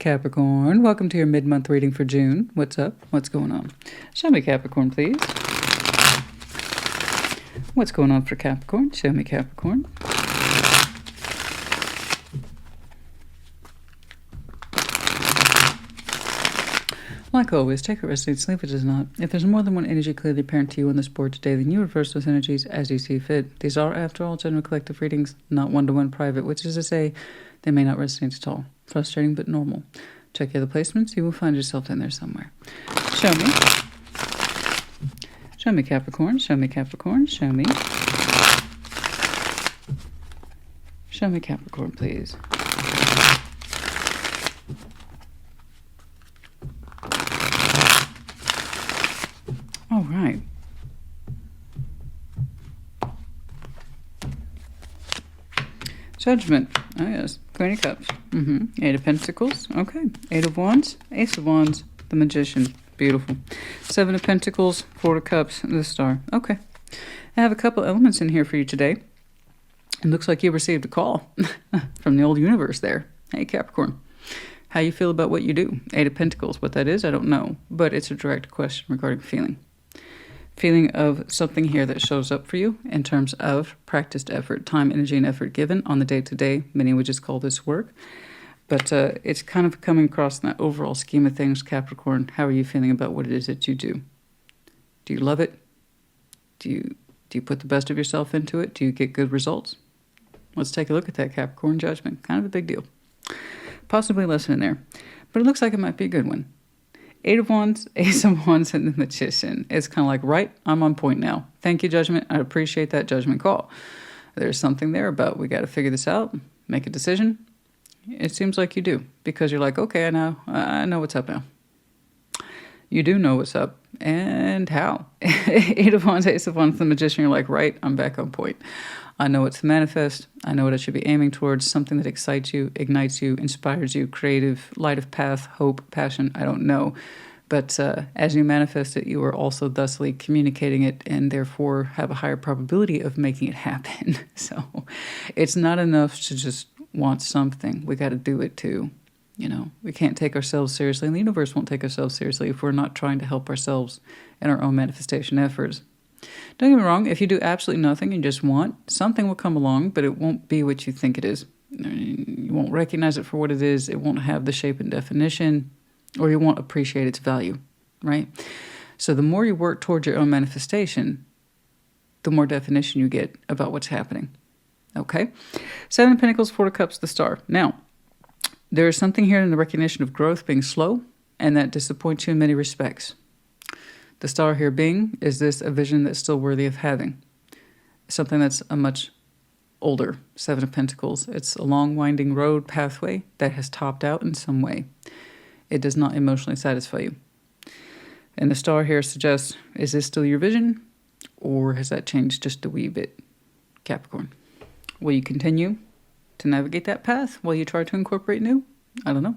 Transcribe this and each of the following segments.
Capricorn, welcome to your mid-month reading for June. What's up? What's going on? Show me Capricorn, please. What's going on for Capricorn? Show me Capricorn. Like always, take a rest, sleep it does not. If there's more than one energy clearly apparent to you on this board today, then you reverse those energies as you see fit. These are, after all, general collective readings, not one-to-one private, which is to say, they may not resonate at all. Frustrating but normal. Check the other placements, you will find yourself in there somewhere. Show me. Show me Capricorn, show me Capricorn, show me. Show me Capricorn, please. All right. Judgment. Oh, yes. Queen of Cups. Eight of Pentacles. Okay. Eight of Wands. Ace of Wands. The Magician. Beautiful. Seven of Pentacles. Four of Cups. The Star. Okay. I have a couple elements in here for you today. It looks like you received a call from the old universe there. Hey, Capricorn. How you feel about what you do? Eight of Pentacles. What that is, I don't know. But it's a direct question regarding feeling. Feeling of something here that shows up for you in terms of practiced effort, time, energy, and effort given on the day-to-day. Many would just call this work. But it's kind of coming across in that overall scheme of things, Capricorn. How are you feeling about what it is that you do? Do you love it? Do you put the best of yourself into it? Do you get good results? Let's take a look at that, Capricorn. Judgment. Kind of a big deal. Possibly a lesson in there. But it looks like it might be a good one. Eight of Wands, Ace of Wands, and the Magician. It's kind of like, right, I'm on point now. Thank you, Judgment. I appreciate that judgment call. There's something there about we got to figure this out, make a decision. It seems like you do, because you're like, okay, I know what's up now. You do know what's up, and how. Eight of Wands, Ace of Wands, the Magician. You're like, right, I'm back on point. I know what to manifest. I know what I should be aiming towards. Something that excites you, ignites you, inspires you, creative, light of path, hope, passion. I don't know. But as you manifest it, you are also thusly communicating it and therefore have a higher probability of making it happen. So it's not enough to just want something. We got to do it too. You know, we can't take ourselves seriously, and the universe won't take ourselves seriously if we're not trying to help ourselves in our own manifestation efforts. Don't get me wrong, if you do absolutely nothing and just want, something will come along, but it won't be what you think it is. You won't recognize it for what it is. It won't have the shape and definition, or you won't appreciate its value, right? So the more you work towards your own manifestation, the more definition you get about what's happening, okay? Seven of Pentacles, Four of Cups, the Star. Now, there is something here in the recognition of growth being slow, and that disappoints you in many respects. The Star here being, is this a vision that's still worthy of having? Something that's a much older Seven of Pentacles. It's a long winding road pathway that has topped out in some way. It does not emotionally satisfy you. And the Star here suggests, is this still your vision? Or has that changed just a wee bit? Capricorn. Will you continue to navigate that path while you try to incorporate new? I don't know.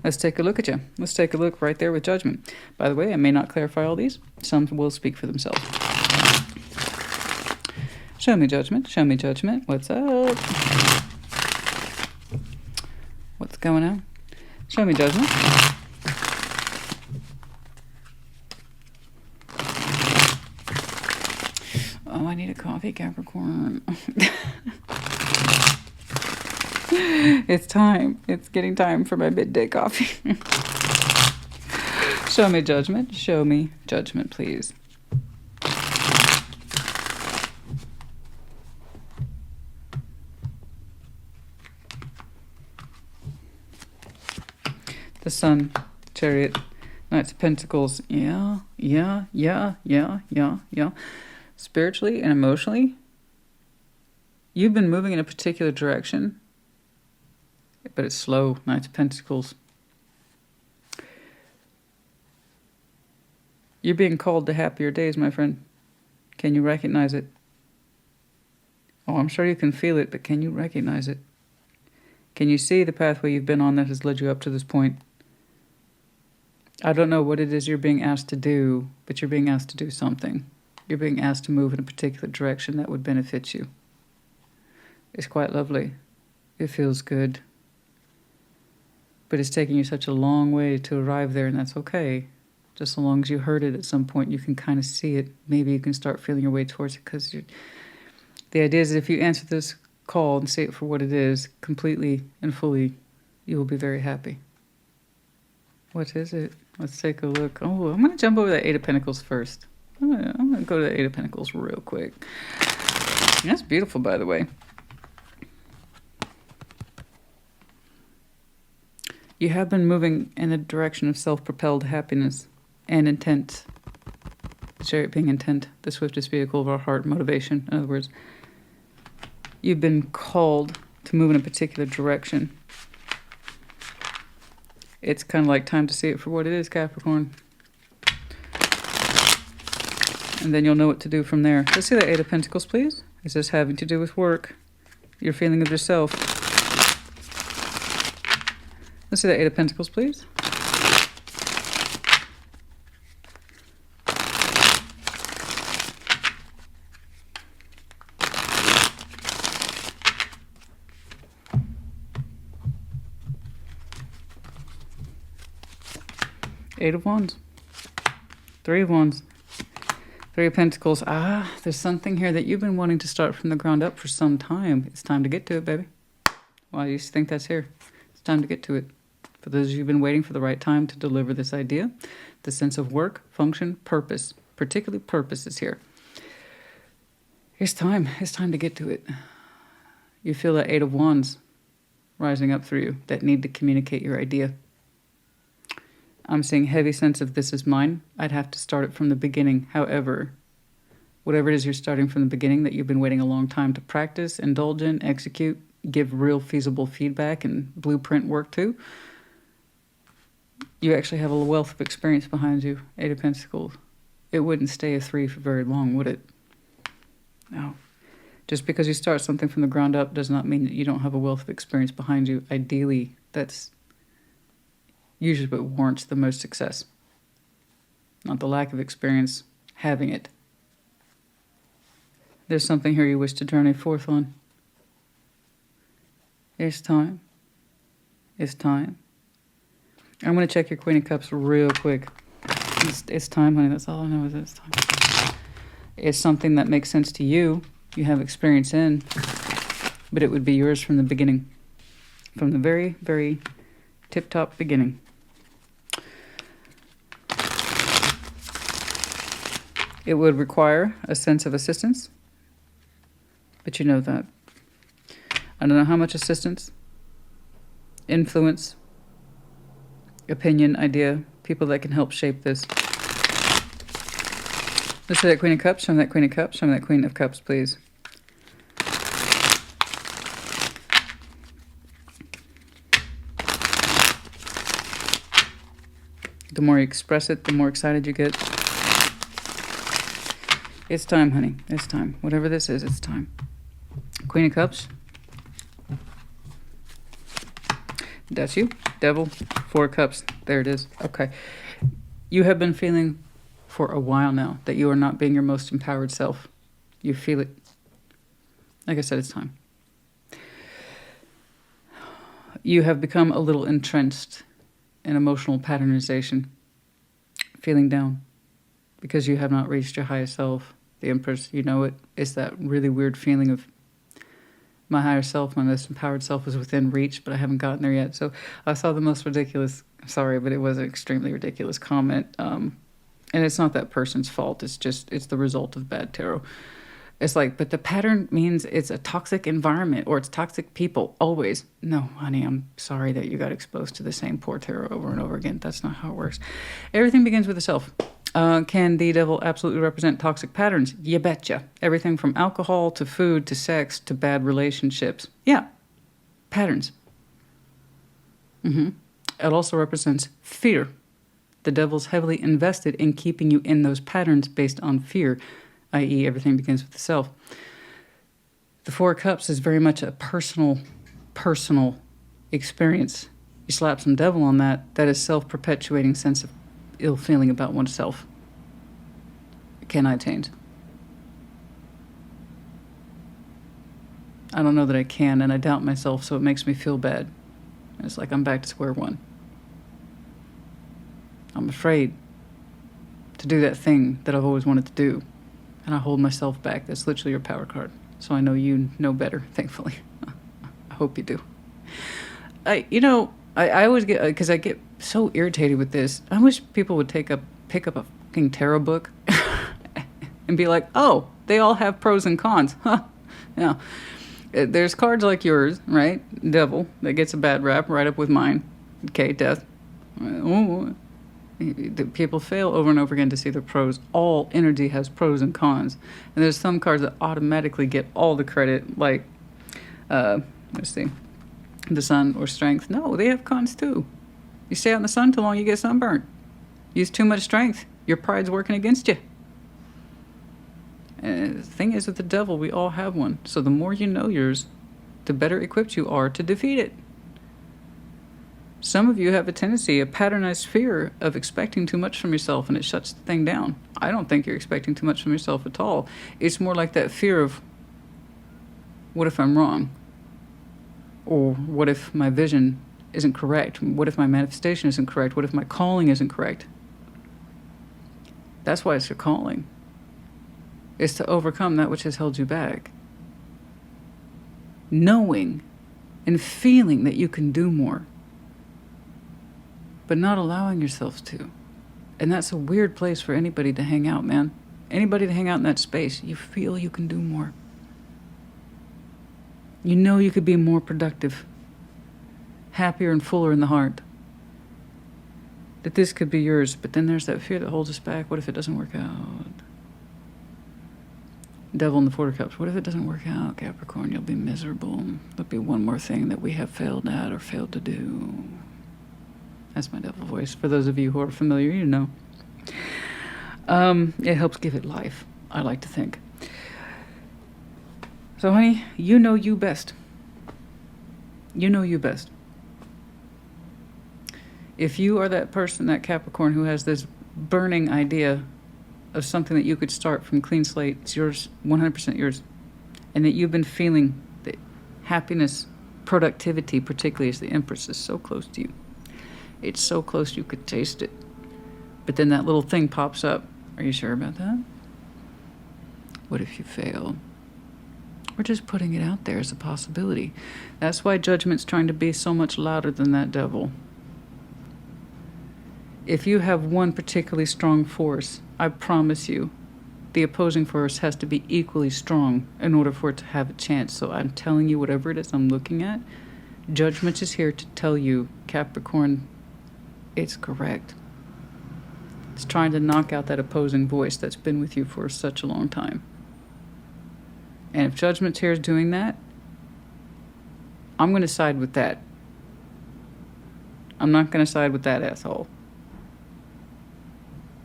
Let's take a look at you. Let's take a look right there with Judgment. By the way, I may not clarify all these. Some will speak for themselves. Show me Judgment. Show me Judgment. What's up? What's going on? Show me Judgment. Oh, I need a coffee, Capricorn. It's time. It's getting time for my midday coffee. Show me Judgment. Show me Judgment, please. The Sun, Chariot, Knights of Pentacles. Yeah. Spiritually and emotionally, you've been moving in a particular direction, but it's slow. Knights of Pentacles. You're being called to happier days, my friend. Can you recognize it? Oh, I'm sure you can feel it, but can you recognize it? Can you see the pathway you've been on that has led you up to this point? I don't know what it is you're being asked to do, but you're being asked to do something. You're being asked to move in a particular direction that would benefit you. It's quite lovely. It feels good. But it's taking you such a long way to arrive there, and that's okay. Just so long as you heard it at some point, you can kind of see it. Maybe you can start feeling your way towards it, because the idea is if you answer this call and see it for what it is, completely and fully, you will be very happy. What is it? Let's take a look. Oh, I'm going to jump over the Eight of Pentacles first. I'm gonna go to the Eight of Pentacles real quick. That's beautiful, by the way. You have been moving in the direction of self-propelled happiness and intent. The Chariot being intent, the swiftest vehicle of our heart, motivation. In other words, you've been called to move in a particular direction. It's kind of like time to see it for what it is, Capricorn. And then you'll know what to do from there. Let's see the Eight of Pentacles, please. Is this having to do with work? Your feeling of yourself? Let's see the Eight of Pentacles, please. Eight of Wands. Three of Wands. Three of Pentacles. Ah, there's something here that you've been wanting to start from the ground up for some time. It's time to get to it, baby. Why do you think that's here? It's time to get to it. For those of you who've been waiting for the right time to deliver this idea, the sense of work, function, purpose, particularly purpose is here. It's time. It's time to get to it. You feel that Eight of Wands rising up through you, that need to communicate your idea. I'm seeing heavy sense of this is mine. I'd have to start it from the beginning. However, whatever it is you're starting from the beginning that you've been waiting a long time to practice, indulge in, execute, give real feasible feedback and blueprint work to, you actually have a wealth of experience behind you, Eight of Pentacles. It wouldn't stay a three for very long, would it? No. Just because you start something from the ground up does not mean that you don't have a wealth of experience behind you. Ideally, that's usually what warrants the most success. Not the lack of experience, having it. There's something here you wish to journey forth on. It's time. It's time. I'm going to check your Queen of Cups real quick. It's time, honey. That's all I know is it's time. It's something that makes sense to you. You have experience in. But it would be yours from the beginning. From the very, very tip-top beginning. It would require a sense of assistance. But you know that. I don't know how much assistance, influence, opinion, idea, people that can help shape this. Let's see that Queen of Cups. Show me that Queen of Cups. Show me that Queen of Cups, please. The more you express it, the more excited you get. It's time, honey. It's time. Whatever this is, it's time. Queen of Cups. That's you. Devil. Four of Cups. There it is. Okay. You have been feeling for a while now that you are not being your most empowered self. You feel it. Like I said, it's time. You have become a little entrenched in emotional patternization. Feeling down. Because you have not reached your highest self. The Empress, you know it. It's that really weird feeling of my higher self, my most empowered self is within reach, but I haven't gotten there yet. So I saw the most ridiculous, sorry, but it was an extremely ridiculous comment. And it's not that person's fault. It's the result of bad tarot. It's like, but the pattern means it's a toxic environment or it's toxic people, always. No, honey, I'm sorry that you got exposed to the same poor tarot over and over again. That's not how it works. Everything begins with the self. Can the devil absolutely represent toxic patterns? You betcha. Everything from alcohol to food to sex to bad relationships. Yeah, patterns. It also represents fear. The devil's heavily invested in keeping you in those patterns based on fear, i.e. everything begins with the self. The Four of Cups is very much a personal experience. You slap some devil on that, that is self-perpetuating sense of ill feeling about oneself. Can I change? I don't know that I can, and I doubt myself, so it makes me feel bad. And it's like I'm back to square one. I'm afraid to do that thing that I've always wanted to do. And I hold myself back. That's literally your power card. So I know you know better, thankfully. I hope you do. I always get, because I get so irritated with this. I wish people would pick up a fucking tarot book and be like, oh, they all have pros and cons. Huh. Yeah. There's cards like yours, right? Devil, that gets a bad rap, right up with mine. Okay, death. People fail over and over again to see the pros. All energy has pros and cons. And there's some cards that automatically get all the credit, like, let's see, the sun or strength. No, they have cons too. You stay out in the sun too long, you get sunburned. Use too much strength, your pride's working against you. And the thing is, with the devil, we all have one. So the more you know yours, the better equipped you are to defeat it. Some of you have a tendency, a patternized fear of expecting too much from yourself, and it shuts the thing down. I don't think you're expecting too much from yourself at all. It's more like that fear of, what if I'm wrong? Or what if my vision isn't correct? What if my manifestation isn't correct? What if my calling isn't correct? That's why it's your calling. It's to overcome that which has held you back. Knowing and feeling that you can do more, but not allowing yourself to. And that's a weird place for anybody to hang out, man. Anybody to hang out in that space, you feel you can do more. You know you could be more productive, happier and fuller in the heart. That this could be yours, but then there's that fear that holds us back. What if it doesn't work out? Devil in the Four of Cups. What if it doesn't work out, Capricorn? You'll be miserable. There'll be one more thing that we have failed at or failed to do. That's my devil voice. For those of you who are familiar, you know. It helps give it life, I like to think. So, honey, you know you best. You know you best. If you are that person, that Capricorn, who has this burning idea of something that you could start from clean slate, it's yours, 100% yours, and that you've been feeling that happiness, productivity, particularly as the Empress, is so close to you. It's so close you could taste it. But then that little thing pops up. Are you sure about that? What if you fail? We're just putting it out there as a possibility. That's why judgment's trying to be so much louder than that devil. If you have one particularly strong force, I promise you, the opposing force has to be equally strong in order for it to have a chance. So I'm telling you, whatever it is I'm looking at, judgment is here to tell you, Capricorn, it's correct. It's trying to knock out that opposing voice that's been with you for such a long time. And if judgment's here is doing that, I'm going to side with that. I'm not going to side with that asshole.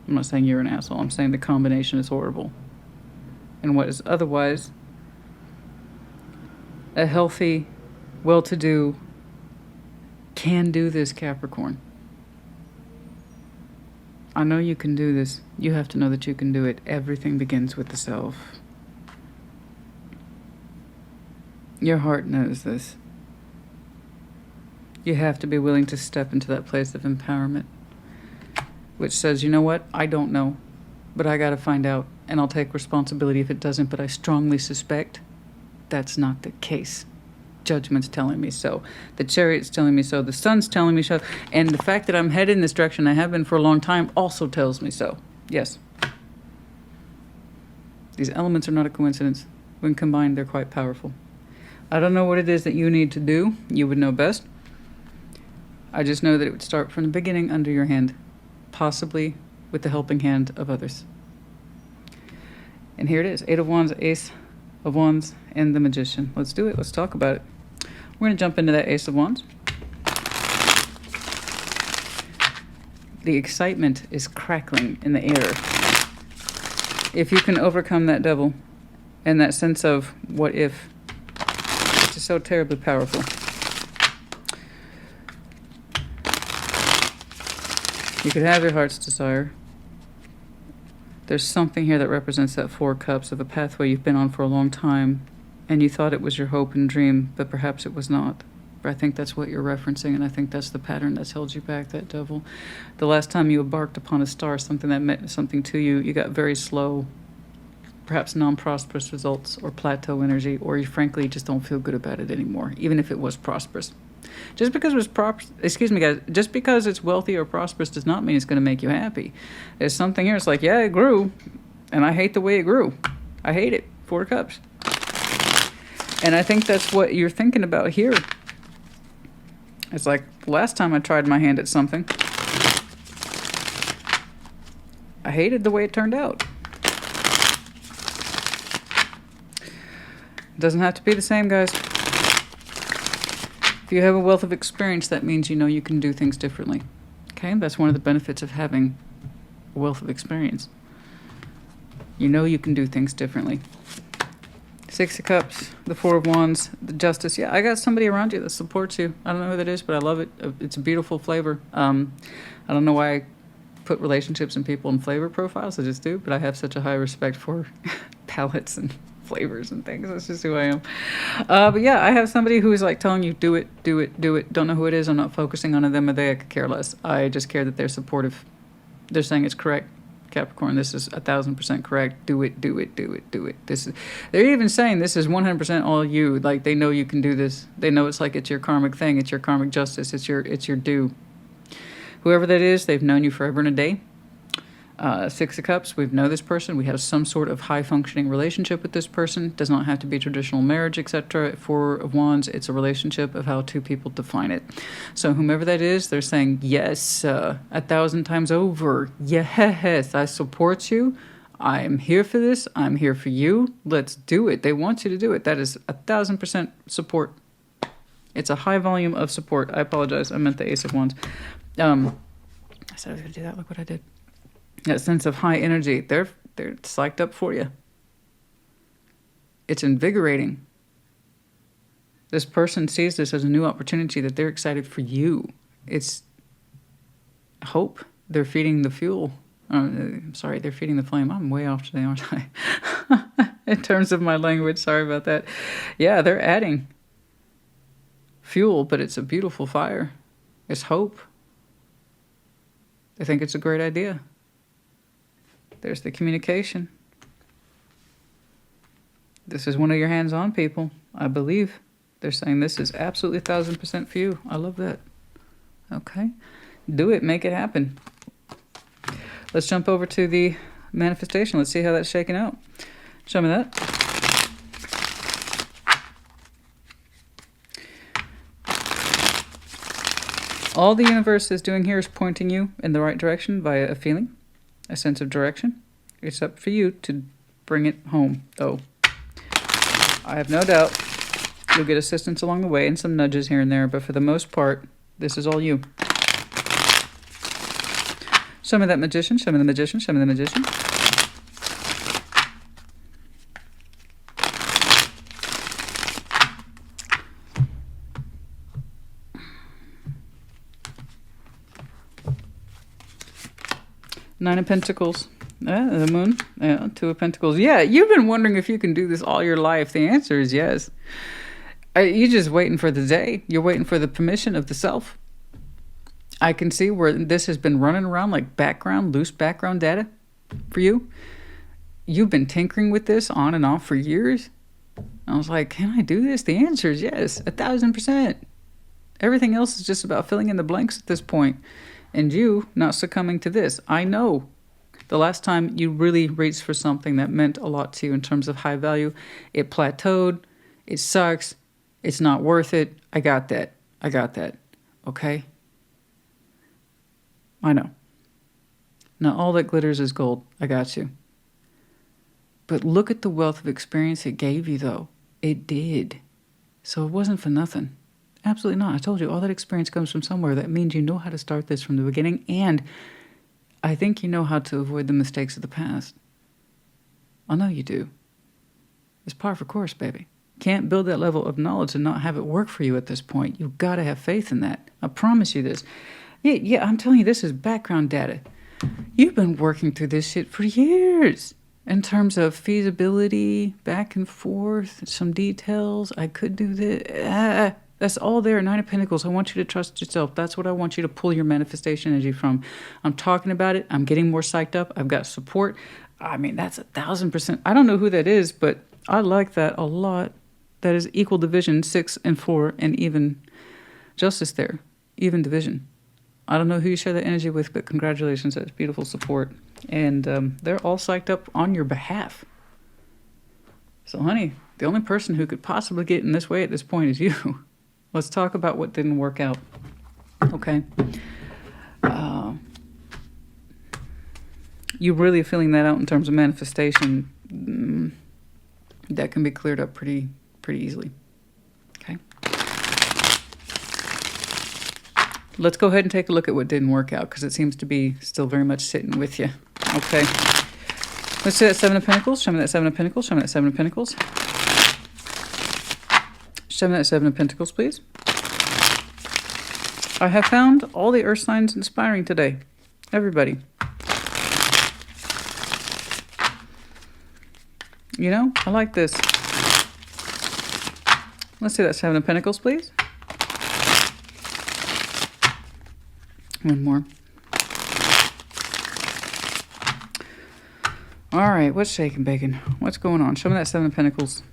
I'm not saying you're an asshole. I'm saying the combination is horrible. And what is otherwise a healthy, well-to-do, can do this Capricorn. I know you can do this. You have to know that you can do it. Everything begins with the self. Your heart knows this. You have to be willing to step into that place of empowerment, which says, you know what, I don't know, but I got to find out, and I'll take responsibility if it doesn't, but I strongly suspect that's not the case. Judgment's telling me so. The Chariot's telling me so. The Sun's telling me so. And the fact that I'm headed in this direction, I have been for a long time, also tells me so. Yes. These elements are not a coincidence. When combined, they're quite powerful. I don't know what it is that you need to do. You would know best. I just know that it would start from the beginning under your hand, possibly with the helping hand of others. And here it is, 8 of Wands, Ace of Wands, and the Magician. Let's do it. Let's talk about it. We're going to jump into that Ace of Wands. The excitement is crackling in the air. If you can overcome that devil and that sense of what if, which is so terribly powerful. You could have your heart's desire. There's something here that represents that 4 cups of a pathway you've been on for a long time, and you thought it was your hope and dream, but perhaps it was not. I think that's what you're referencing, and I think that's the pattern that's held you back, that devil. The last time you embarked upon a star, something that meant something to you, you got very slow, perhaps non-prosperous results, or plateau energy, or you frankly just don't feel good about it anymore, even if it was prosperous. Just because it was excuse me guys, just because it's wealthy or prosperous does not mean it's going to make you happy. There's something here, it's like, yeah, it grew, and I hate the way it grew. I hate it. 4 of Cups. And I think that's what you're thinking about here. It's like, last time I tried my hand at something, I hated the way it turned out. It doesn't have to be the same, guys. If you have a wealth of experience, that means you know you can do things differently. Okay? That's one of the benefits of having a wealth of experience. You know you can do things differently. 6 of Cups, the 4 of Wands, the Justice. Yeah, I got somebody around you that supports you. I don't know who that is, but I love it. It's a beautiful flavor. I don't know why I put relationships and people in flavor profiles. I just do, but I have such a high respect for palettes and flavors and things. That's just who I am. But yeah, I have somebody who is like telling you, do it, do it, do it. Don't know who it is. I'm not focusing on them or they. I could care less. I just care that they're supportive. They're saying it's correct. Capricorn, this is 1,000% correct. Do it, do it, do it, do it. They're even saying this is 100% all you. Like, they know you can do this. They know it's like it's your karmic thing. It's your karmic justice. It's your due. Whoever that is, they've known you forever and a day. 6 of Cups, we know this person. We have some sort of high-functioning relationship with this person. Does not have to be traditional marriage, etc. 4 of Wands, it's a relationship of how two people define it. So whomever that is, they're saying, yes, 1,000 times over. Yes, I support you. I'm here for this. I'm here for you. Let's do it. They want you to do it. That is 1,000% support. It's a high volume of support. I apologize. I meant the Ace of Wands. I said I was going to do that. Look what I did. That sense of high energy, they're psyched up for you. It's invigorating. This person sees this as a new opportunity that they're excited for you. It's hope. They're feeding the fuel. Sorry, they're feeding the flame. I'm way off today, aren't I? In terms of my language, sorry about that. Yeah, they're adding fuel, but it's a beautiful fire. It's hope. They think it's a great idea. There's the communication. This is one of your hands-on people, I believe. They're saying this is absolutely 1,000% for you. I love that. Okay. Do it. Make it happen. Let's jump over to the manifestation. Let's see how that's shaking out. Show me that. All the universe is doing here is pointing you in the right direction via a feeling, a sense of direction. It's up for you to bring it home, though. I have no doubt you'll get assistance along the way and some nudges here and there, but for the most part, this is all you. Show me that Magician, show me the Magician, show me the Magician. Nine of Pentacles. The Moon. 2 of Pentacles. Yeah, you've been wondering if you can do this all your life. The answer is yes. You're just waiting for the day. You're waiting for the permission of the self. I can see where this has been running around like loose background data for you. You've been tinkering with this on and off for years. I was like, can I do this? The answer is yes, 1,000%. Everything else is just about filling in the blanks at this point. And you not succumbing to this. I know the last time you really reached for something that meant a lot to you in terms of high value, it plateaued, it sucks, it's not worth it. I got that. I got that. Okay? I know. Not all that glitters is gold. I got you. But look at the wealth of experience it gave you, though. It did. So it wasn't for nothing. Absolutely not. I told you, all that experience comes from somewhere. That means you know how to start this from the beginning, and I think you know how to avoid the mistakes of the past. I know you do. It's par for course, baby. Can't build that level of knowledge and not have it work for you at this point. You've got to have faith in that. I promise you this. Yeah, I'm telling you, this is background data. You've been working through this shit for years. In terms of feasibility, back and forth, some details. I could do this. That's all there. Nine of Pentacles. I want you to trust yourself. That's what I want you to pull your manifestation energy from. I'm talking about it. I'm getting more psyched up. I've got support. I mean, that's 1,000%. I don't know who that is, but I like that a lot. That is equal division, 6 and 4, and even justice there. Even division. I don't know who you share that energy with, but congratulations. That's beautiful support. And they're all psyched up on your behalf. So, honey, the only person who could possibly get in this way at this point is you. Let's talk about what didn't work out. Okay. You're really feeling that out in terms of manifestation. That can be cleared up pretty easily. Okay. Let's go ahead and take a look at what didn't work out, because it seems to be still very much sitting with you. Okay. Let's see that Seven of Pentacles. Show me that Seven of Pentacles. Show me that Seven of Pentacles. Show me that Seven of Pentacles, please. I have found all the earth signs inspiring today. Everybody. You know, I like this. Let's see that Seven of Pentacles, please. One more. All right, what's shaking, bacon? What's going on? Show me that Seven of Pentacles.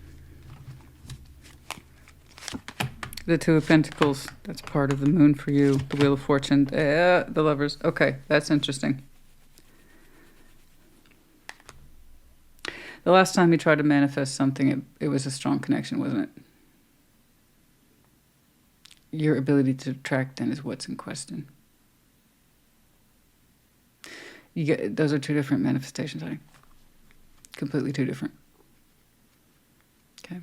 The Two of Pentacles, that's part of the moon for you. The Wheel of Fortune, the Lovers. Okay, that's interesting. The last time you tried to manifest something, it was a strong connection, wasn't it? Your ability to attract then is what's in question. Those are two different manifestations, honey. Completely two different. Okay.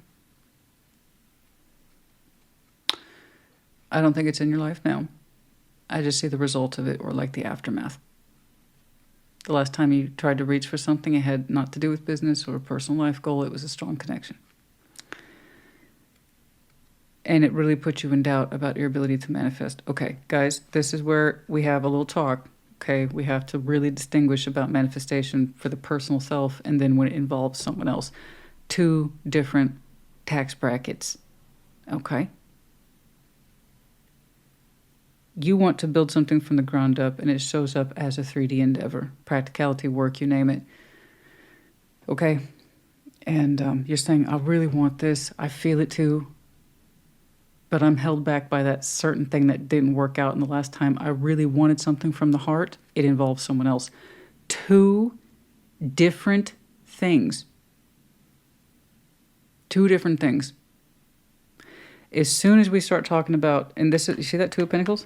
I don't think it's in your life now. I just see the result of it, or like the aftermath. The last time you tried to reach for something, it had not to do with business or a personal life goal. It was a strong connection. And it really put you in doubt about your ability to manifest. Okay, guys, this is where we have a little talk. Okay, we have to really distinguish about manifestation for the personal self and then when it involves someone else. Two different tax brackets. Okay? You want to build something from the ground up, and it shows up as a 3D endeavor. Practicality, work, you name it. Okay? And you're saying, I really want this. I feel it too. But I'm held back by that certain thing that didn't work out in the last time. I really wanted something from the heart. It involves someone else. Two different things. Two different things. As soon as we start talking about, and this is, you see that Two of Pentacles?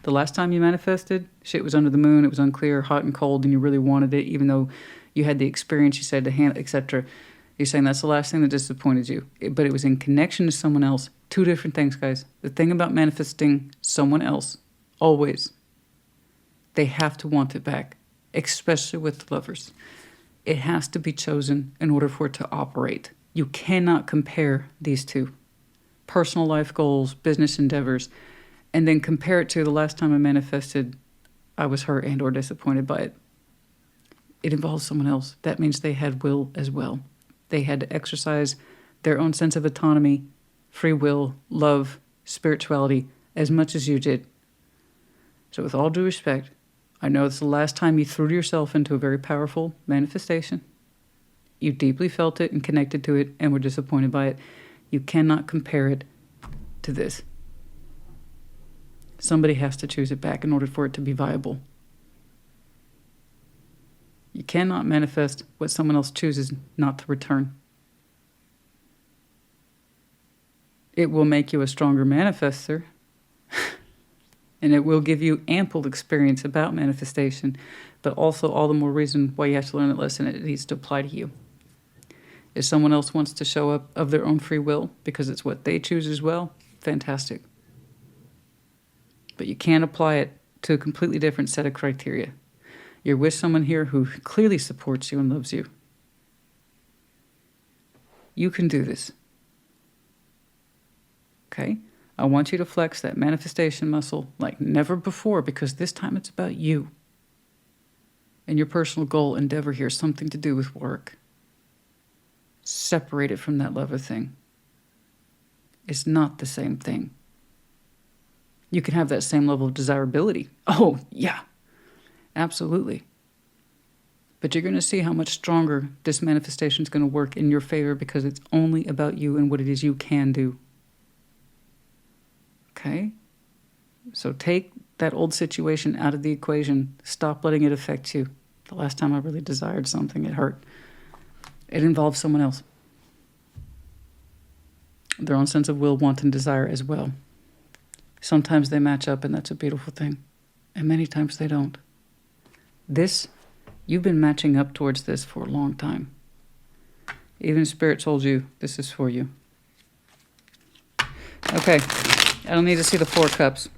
The last time you manifested, shit was under the moon, it was unclear, hot and cold, and you really wanted it, even though you had the experience, you said to hand, etc. You're saying that's the last thing that disappointed you. But it was in connection to someone else. Two different things, guys. The thing about manifesting someone else, always, they have to want it back, especially with the Lovers. It has to be chosen in order for it to operate. You cannot compare these two. Personal life goals, business endeavors, and then compare it to the last time I manifested, I was hurt and or disappointed by it. It involves someone else. That means they had will as well. They had to exercise their own sense of autonomy, free will, love, spirituality, as much as you did. So with all due respect, I know it's the last time you threw yourself into a very powerful manifestation. You deeply felt it and connected to it and were disappointed by it. You cannot compare it to this. Somebody has to choose it back in order for it to be viable. You cannot manifest what someone else chooses not to return. It will make you a stronger manifester, and it will give you ample experience about manifestation, but also all the more reason why you have to learn that lesson. It needs to apply to you. If someone else wants to show up of their own free will because it's what they choose as well, fantastic. But you can't apply it to a completely different set of criteria. You're with someone here who clearly supports you and loves you. You can do this. Okay? I want you to flex that manifestation muscle like never before, because this time it's about you. And your personal goal, endeavor here, something to do with work. Separate it from that lover thing. It's not the same thing. You can have that same level of desirability. Oh, yeah, absolutely. But you're going to see how much stronger this manifestation is going to work in your favor because it's only about you and what it is you can do. Okay? So take that old situation out of the equation. Stop letting it affect you. The last time I really desired something, it hurt. It involved someone else. Their own sense of will, want, and desire as well. Sometimes they match up, and that's a beautiful thing. And many times they don't. This, you've been matching up towards this for a long time. Even Spirit told you this is for you. Okay, I don't need to see the 4 cups.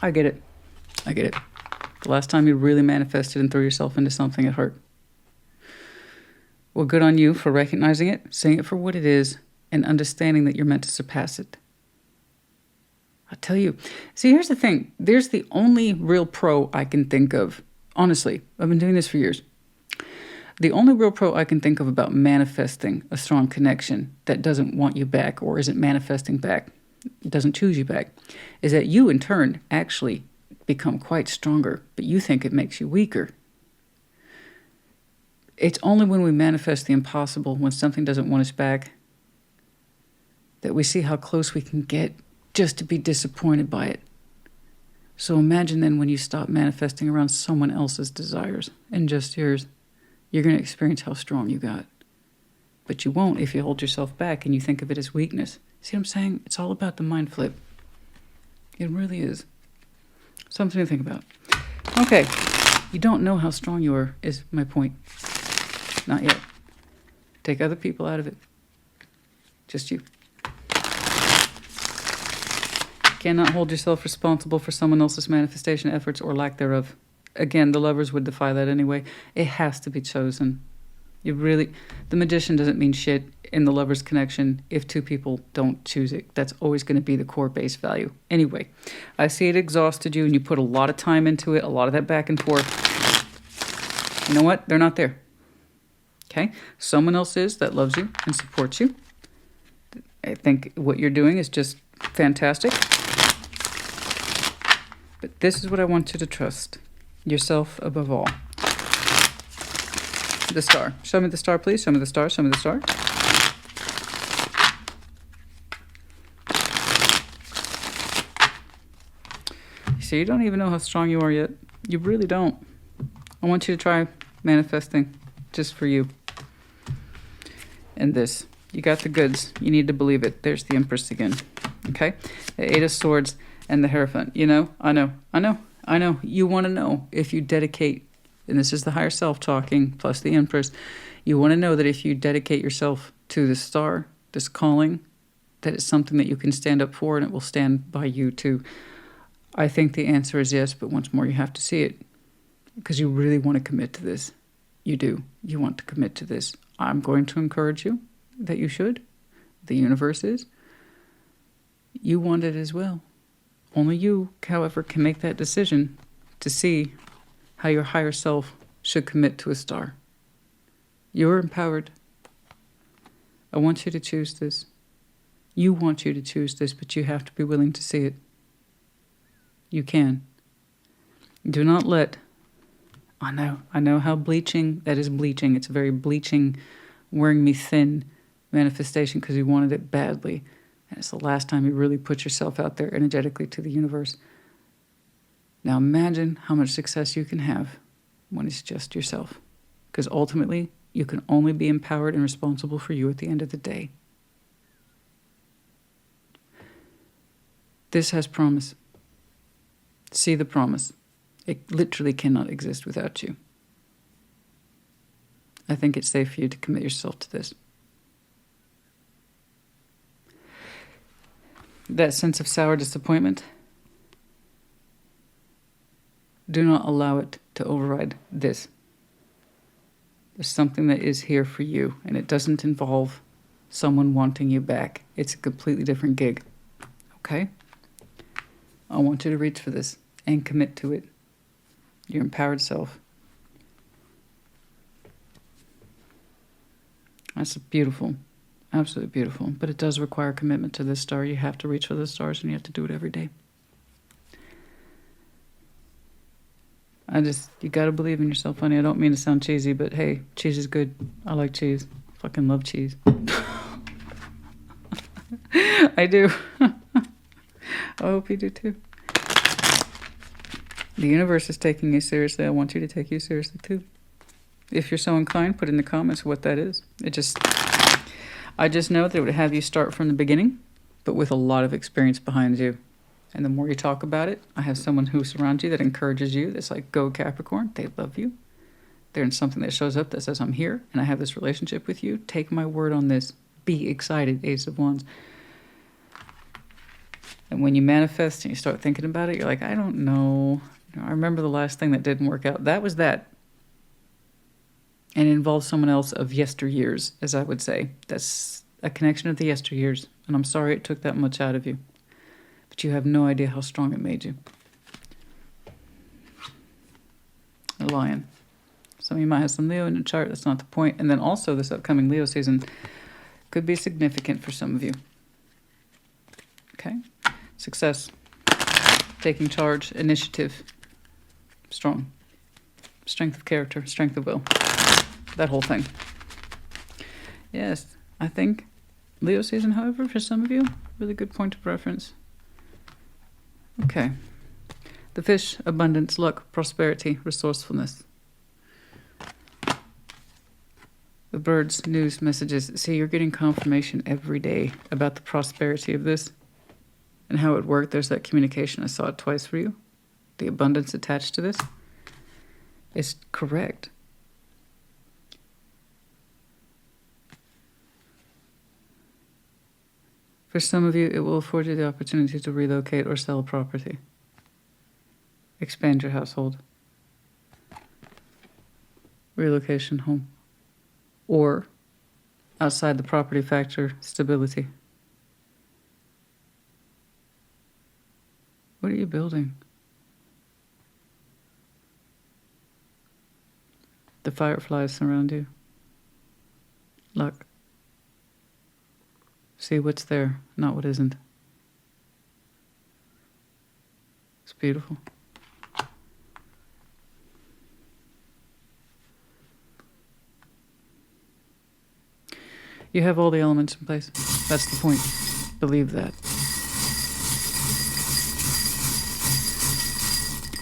I get it. I get it. The last time you really manifested and threw yourself into something, it hurt. Well, good on you for recognizing it, seeing it for what it is, and understanding that you're meant to surpass it. I tell you. See, here's the thing. There's the only real pro I can think of. Honestly, I've been doing this for years. The only real pro I can think of about manifesting a strong connection that doesn't want you back or isn't manifesting back, doesn't choose you back, is that you in turn actually become quite stronger, but you think it makes you weaker. It's only when we manifest the impossible, when something doesn't want us back, that we see how close we can get just to be disappointed by it. So imagine then when you stop manifesting around someone else's desires and just yours, you're going to experience how strong you got. But you won't if you hold yourself back and you think of it as weakness. See what I'm saying? It's all about the mind flip. It really is. Something to think about. Okay, you don't know how strong you are, is my point. Not yet. Take other people out of it. Just you. Cannot hold yourself responsible for someone else's manifestation efforts or lack thereof. Again, the Lovers would defy that anyway. It has to be chosen. The Magician doesn't mean shit in the Lovers connection if 2 people don't choose it. That's always going to be the core base value. Anyway, I see it exhausted you and you put a lot of time into it, a lot of that back and forth. You know what? They're not there. Okay? Someone else is that loves you and supports you. I think what you're doing is just fantastic. But this is what I want you to trust. Yourself above all. The Star. Show me the star, please. Show me the star. Show me the star. You see, you don't even know how strong you are yet. You really don't. I want you to try manifesting just for you. And this. You got the goods. You need to believe it. There's the Empress again. Okay? The 8 of Swords and the Hierophant. You know? I know. You want to know if you dedicate, and this is the higher self talking, plus the Empress, you want to know that if you dedicate yourself to the star, this calling, that it's something that you can stand up for and it will stand by you too. I think the answer is yes, but once more you have to see it because you really want to commit to this. You do. You want to commit to this. I'm going to encourage you that you should. The universe is. You want it as well. Only you, however, can make that decision to see how your higher self should commit to a star. You're empowered. I want you to choose this. You want you to choose this, but you have to be willing to see it. You can. Do not let... I know how bleaching, that is bleaching. It's a very bleaching, wearing me thin manifestation because you wanted it badly. And it's the last time you really put yourself out there energetically to the universe. Now imagine how much success you can have when it's just yourself. Because ultimately, you can only be empowered and responsible for you at the end of the day. This has promise. See the promise. It literally cannot exist without you. I think it's safe for you to commit yourself to this. That sense of sour disappointment, do not allow it to override this. There's something that is here for you, and it doesn't involve someone wanting you back. It's a completely different gig. Okay? I want you to reach for this and commit to it. Your empowered self. That's beautiful. Absolutely beautiful. But it does require commitment to this star. You have to reach for the stars and you have to do it every day. You gotta believe in yourself, honey. I don't mean to sound cheesy, but hey, cheese is good. I like cheese. Fucking love cheese. I do. I hope you do too. The universe is taking you seriously. I want you to take you seriously too. If you're so inclined, put in the comments what that is. I just know that it would have you start from the beginning, but with a lot of experience behind you. And the more you talk about it, I have someone who surrounds you that encourages you. That's like, go Capricorn. They love you. They're in something that shows up that says, I'm here and I have this relationship with you. Take my word on this. Be excited, Ace of Wands. And when you manifest and you start thinking about it, you're like, I don't know. I remember the last thing that didn't work out. That was that. And it involves someone else of yesteryears, as I would say. That's a connection of the yesteryears. And I'm sorry it took that much out of you. But you have no idea how strong it made you. A Lion. Some of you might have some Leo in your chart. That's not the point. And then also this upcoming Leo season could be significant for some of you. Okay? Success. Taking charge. Initiative. Strong. Strength of character. Strength of will. That whole thing. Yes. I think Leo season, however, for some of you, really good point of reference. Okay. The fish, abundance, luck, prosperity, resourcefulness. The birds, news, messages. See, you're getting confirmation every day about the prosperity of this and how it worked. There's that communication. I saw it twice for you. The abundance attached to this is correct. For some of you, it will afford you the opportunity to relocate or sell property. Expand your household. Relocation home. Or, outside the property factor, stability. What are you building? The fireflies surround you. Luck. See what's there, not what isn't. It's beautiful. You have all the elements in place. That's the point. Believe that.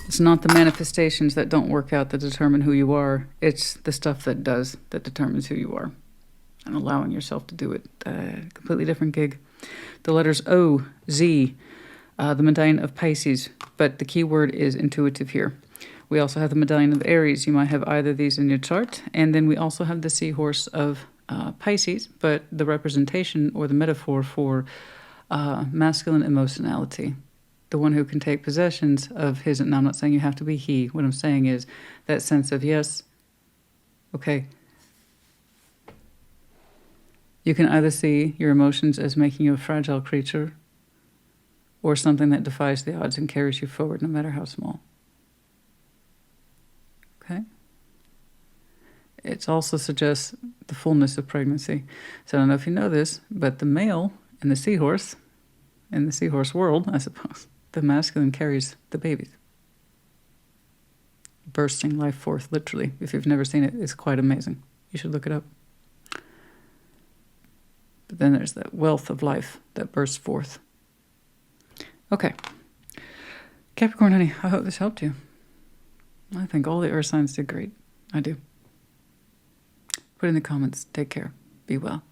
It's not the manifestations that don't work out that determine who you are. It's the stuff that does that determines who you are. And allowing yourself to do it. Completely different gig. The letters O, Z, the medallion of Pisces, but the key word is intuitive here. We also have the medallion of Aries. You might have either of these in your chart. And then we also have the seahorse of Pisces, but the representation or the metaphor for masculine emotionality. The one who can take possessions of his, and I'm not saying you have to be he. What I'm saying is that sense of, yes, okay, you can either see your emotions as making you a fragile creature or something that defies the odds and carries you forward no matter how small. Okay? It also suggests the fullness of pregnancy. So I don't know if you know this, but the male in the seahorse world, I suppose, the masculine carries the babies. Bursting life forth, literally. If you've never seen it, it's quite amazing. You should look it up. But then there's that wealth of life that bursts forth. Okay. Capricorn, honey, I hope this helped you. I think all the earth signs did great. I do. Put in the comments. Take care. Be well.